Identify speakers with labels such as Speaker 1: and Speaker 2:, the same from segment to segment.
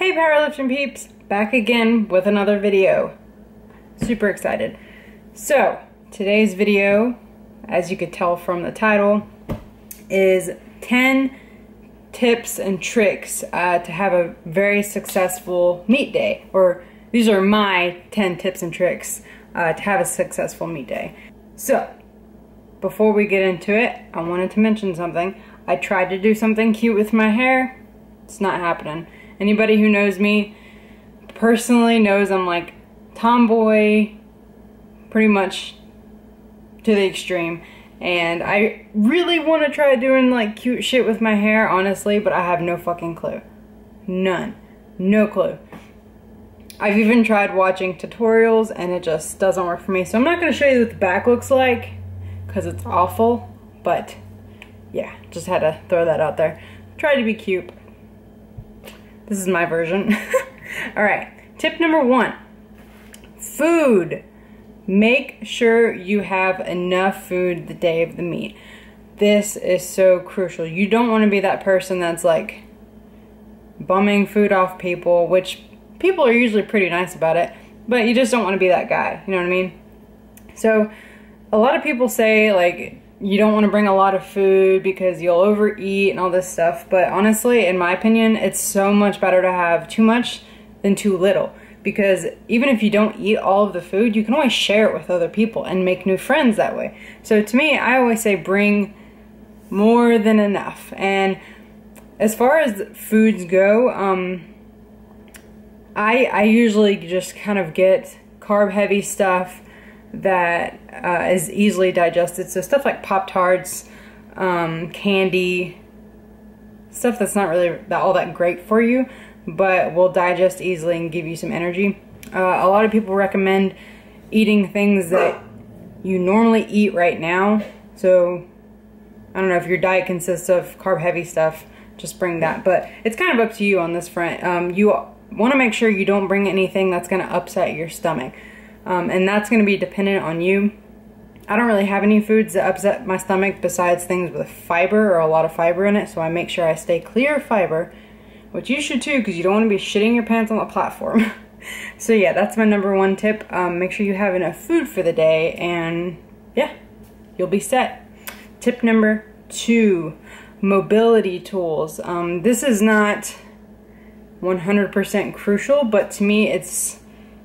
Speaker 1: Hey powerlifting peeps, back again with another video. Super excited. So, today's video, as you could tell from the title, is 10 tips and tricks to have a very successful meet day. Or these are my 10 tips and tricks to have a successful meet day. So, before we get into it, I wanted to mention something. I tried to do something cute with my hair. It's not happening. Anybody who knows me personally knows I'm like tomboy, pretty much to the extreme. And I really want to try doing like cute shit with my hair, honestly, but I have no fucking clue. None. No clue. I've even tried watching tutorials and it just doesn't work for me. So I'm not going to show you what the back looks like because it's awful. But yeah, just had to throw that out there. Try to be cute. This is my version. Alright, tip number 1. Food. Make sure you have enough food the day of the meet. This is so crucial. You don't want to be that person that's like bumming food off people, which people are usually pretty nice about it, but you just don't want to be that guy, you know what I mean? So a lot of people say like you don't want to bring a lot of food because you'll overeat and all this stuff, but honestly, in my opinion, it's so much better to have too much than too little, because even if you don't eat all of the food, you can always share it with other people and make new friends that way. So to me, I always say bring more than enough. And as far as foods go, I usually just kind of get carb heavy stuff that is easily digested. So stuff like Pop-Tarts, candy, stuff that's not really all that great for you, but will digest easily and give you some energy. A lot of people recommend eating things that you normally eat right now. So I don't know if your diet consists of carb heavy stuff, just bring that. But it's kind of up to you on this front. You want to make sure you don't bring anything that's going to upset your stomach. And that's going to be dependent on you. I don't really have any foods that upset my stomach besides things with fiber or a lot of fiber in it, so I make sure I stay clear of fiber, which you should too, because you don't want to be shitting your pants on the platform. So yeah, that's my number 1 tip. Make sure you have enough food for the day, and yeah, you'll be set. Tip number 2, mobility tools. This is not 100% crucial, but to me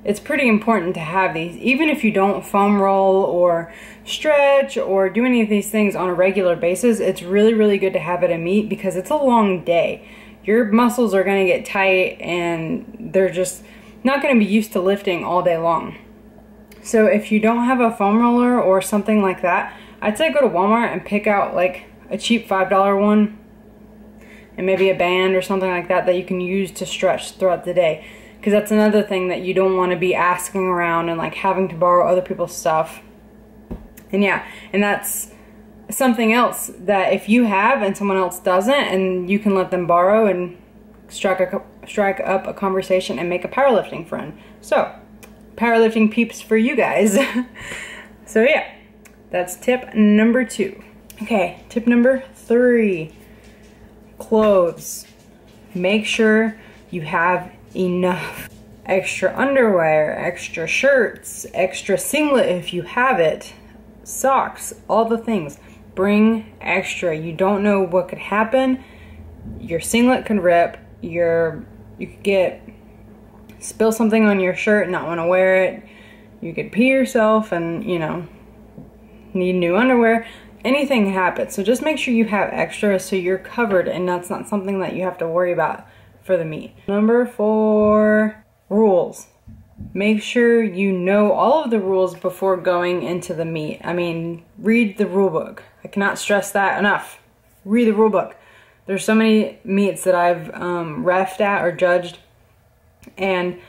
Speaker 1: it's pretty important to have these. Even if you don't foam roll or stretch or do any of these things on a regular basis, it's really, really good to have at a meet because it's a long day. Your muscles are going to get tight and they're just not going to be used to lifting all day long. So if you don't have a foam roller or something like that, I'd say go to Walmart and pick out like a cheap $5 one and maybe a band or something like that that you can use to stretch throughout the day. Because that's another thing that you don't want to be asking around and like having to borrow other people's stuff. And yeah, and that's something else that if you have and someone else doesn't, and you can let them borrow and strike up a conversation and make a powerlifting friend. So, powerlifting peeps for you guys. So yeah, that's tip number 2. Okay, tip number 3. Clothes. Make sure you have enough extra underwear, extra shirts, extra singlet if you have it, socks, all the things. Bring extra. You don't know what could happen. Your singlet could rip. You could spill something on your shirt and not want to wear it. You could pee yourself and, you know, need new underwear. Anything can happen. So just make sure you have extra so you're covered and that's not something that you have to worry about for the meet. Number 4, rules. Make sure you know all of the rules before going into the meet. I mean, read the rule book. I cannot stress that enough. Read the rule book. There's so many meets that I've reffed at or judged, and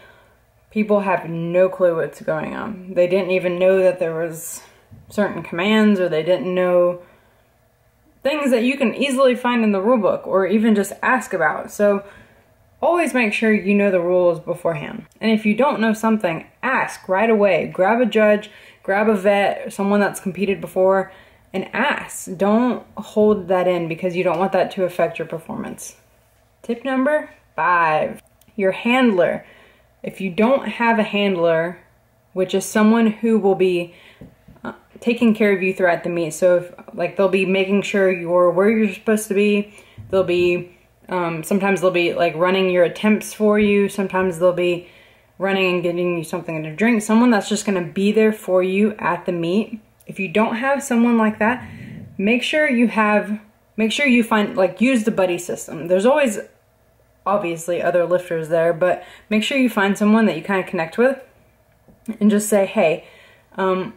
Speaker 1: people have no clue what's going on. They didn't even know that there was certain commands, or they didn't know things that you can easily find in the rule book or even just ask about. So always make sure you know the rules beforehand. And if you don't know something, ask right away. Grab a judge, grab a vet, someone that's competed before, and ask. Don't hold that in because you don't want that to affect your performance. Tip number 5. Your handler. If you don't have a handler, which is someone who will be taking care of you throughout the meet. So if, like, they'll be making sure you're where you're supposed to be. They'll be, sometimes they'll be like running your attempts for you. Sometimes they'll be running and getting you something to drink. Someone that's just gonna be there for you at the meet. If you don't have someone like that, make sure you find, like, use the buddy system. There's always obviously other lifters there, but make sure you find someone that you kind of connect with and just say, hey,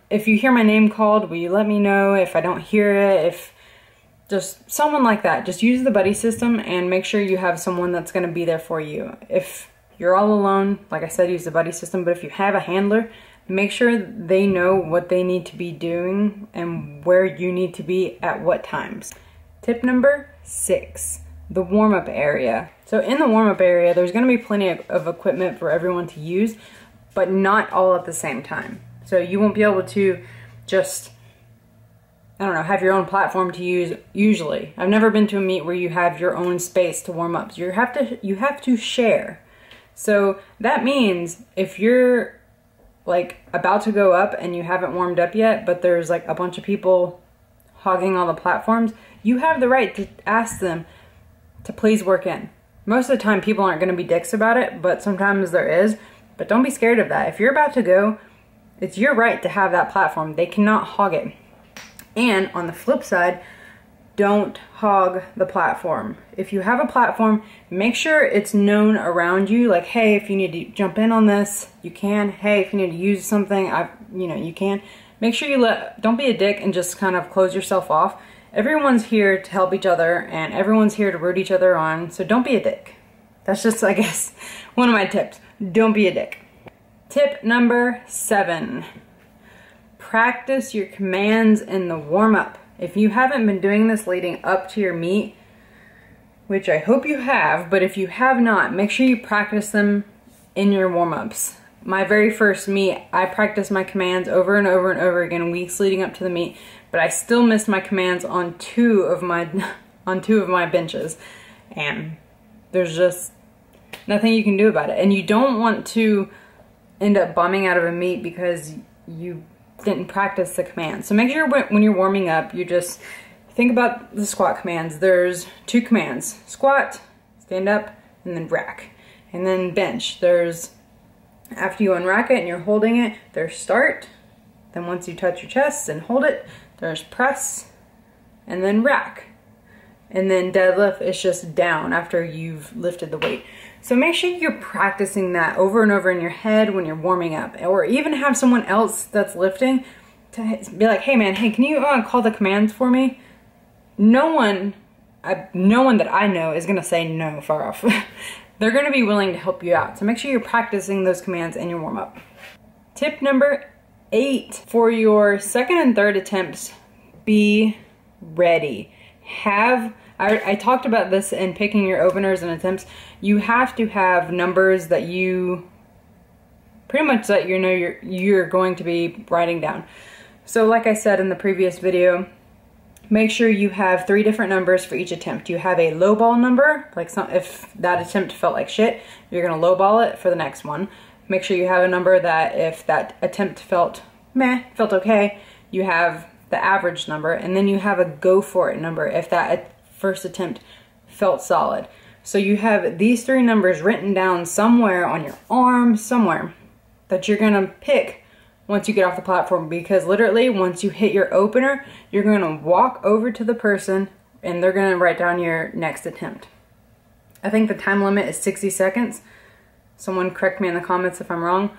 Speaker 1: if you hear my name called, will you let me know if I don't hear it? If just someone like that, just use the buddy system and make sure you have someone that's going to be there for you. If you're all alone, like I said, use the buddy system, but if you have a handler, make sure they know what they need to be doing and where you need to be at what times. Tip number 6, the warm-up area. So in the warm-up area, there's going to be plenty of equipment for everyone to use, but not all at the same time. So you won't be able to just, I don't know, have your own platform to use usually. I've never been to a meet where you have your own space to warm up. You have to share. So that means if you're like about to go up and you haven't warmed up yet, but there's like a bunch of people hogging all the platforms, you have the right to ask them to please work in. Most of the time people aren't going to be dicks about it, but sometimes there is. But don't be scared of that. If you're about to go, it's your right to have that platform. They cannot hog it. And on the flip side, don't hog the platform. If you have a platform, make sure it's known around you. Like, hey, if you need to jump in on this, you can. Hey, if you need to use something, you can. Make sure don't be a dick and just kind of close yourself off. Everyone's here to help each other and everyone's here to root each other on. So don't be a dick. That's just, I guess, one of my tips. Don't be a dick. Tip number 7. Practice your commands in the warm-up. If you haven't been doing this leading up to your meet, which I hope you have, but if you have not, make sure you practice them in your warm-ups. My very first meet, I practiced my commands over and over and over again weeks leading up to the meet, but I still missed my commands on two of my benches, and there's just nothing you can do about it. And you don't want to end up bumming out of a meet because you didn't practice the commands. So make sure when you're warming up, you just think about the squat commands. There's 2 commands: squat, stand up, and then rack. And then bench, there's, after you unrack it and you're holding it, there's start. Then once you touch your chest and hold it, there's press, and then rack. And then deadlift is just down after you've lifted the weight. So make sure you're practicing that over and over in your head when you're warming up, or even have someone else that's lifting to be like, hey man, hey, can you call the commands for me? No one that I know is gonna say no far off. They're gonna be willing to help you out. So make sure you're practicing those commands in your warm up. Tip number 8, for your second and third attempts, be ready. I talked about this in picking your openers and attempts. You have to have numbers that you pretty much that you know you're going to be writing down. So like I said in the previous video, make sure you have 3 different numbers for each attempt. You have a low ball number, like if that attempt felt like shit, you're gonna low ball it for the next one. Make sure you have a number that if that attempt felt okay, you have the average number, and then you have a go for it number if that first attempt felt solid. So you have these 3 numbers written down somewhere on your arm, somewhere, that you're gonna pick once you get off the platform, because literally once you hit your opener, you're gonna walk over to the person and they're gonna write down your next attempt. I think the time limit is 60 seconds. Someone correct me in the comments if I'm wrong.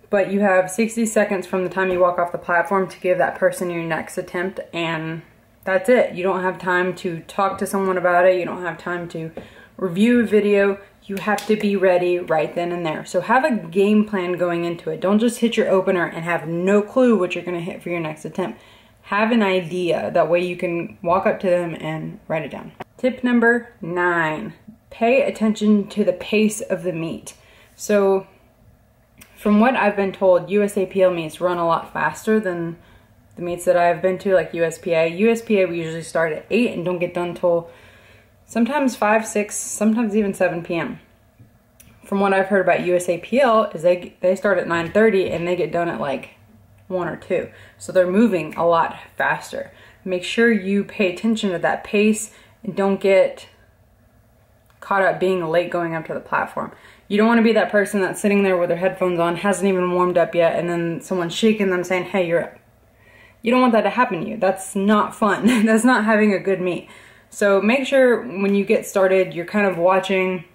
Speaker 1: But you have 60 seconds from the time you walk off the platform to give that person your next attempt, and that's it. You don't have time to talk to someone about it. You don't have time to review a video. You have to be ready right then and there. So have a game plan going into it. Don't just hit your opener and have no clue what you're gonna hit for your next attempt. Have an idea. That way you can walk up to them and write it down. Tip number 9, pay attention to the pace of the meet. So from what I've been told, USAPL meets run a lot faster than the meets that I've been to, like USPA. USPA, we usually start at 8 and don't get done till sometimes 5, 6, sometimes even 7 p.m. from what I've heard about USAPL is they start at 9:30 and they get done at like 1 or 2. So they're moving a lot faster. Make sure you pay attention to that pace and don't get caught up being late going up to the platform. You don't want to be that person that's sitting there with their headphones on, hasn't even warmed up yet, and then someone's shaking them saying, hey, you're up. You don't want that to happen to you. That's not fun. That's not having a good meet. So make sure when you get started, you're kind of watching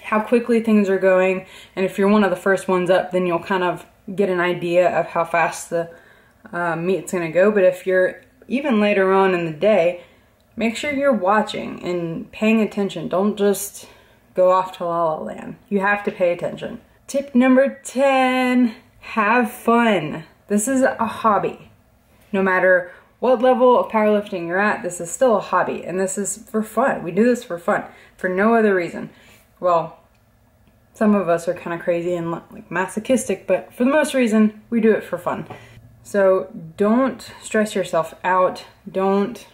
Speaker 1: how quickly things are going, and if you're one of the first ones up, then you'll kind of get an idea of how fast the meet's gonna go. But if you're even later on in the day, make sure you're watching and paying attention. Don't just go off to La La Land. You have to pay attention. Tip number 10, have fun. This is a hobby. No matter what level of powerlifting you're at, this is still a hobby, and this is for fun. We do this for fun, for no other reason. Well, some of us are kind of crazy and like masochistic, but for the most reason, we do it for fun. So don't stress yourself out. Don't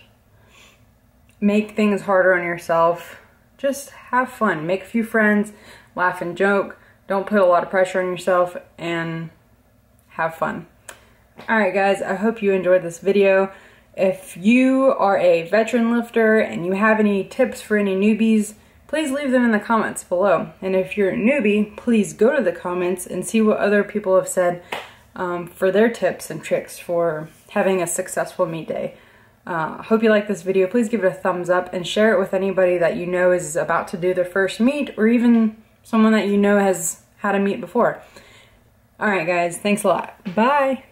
Speaker 1: make things harder on yourself. Just have fun. Make a few friends, laugh and joke. Don't put a lot of pressure on yourself, and have fun. Alright guys, I hope you enjoyed this video. If you are a veteran lifter and you have any tips for any newbies, please leave them in the comments below. And if you're a newbie, please go to the comments and see what other people have said for their tips and tricks for having a successful meet day. Hope you like this video. Please give it a thumbs up and share it with anybody that you know is about to do their first meet, or even someone that you know has had a meet before. Alright guys, thanks a lot. Bye!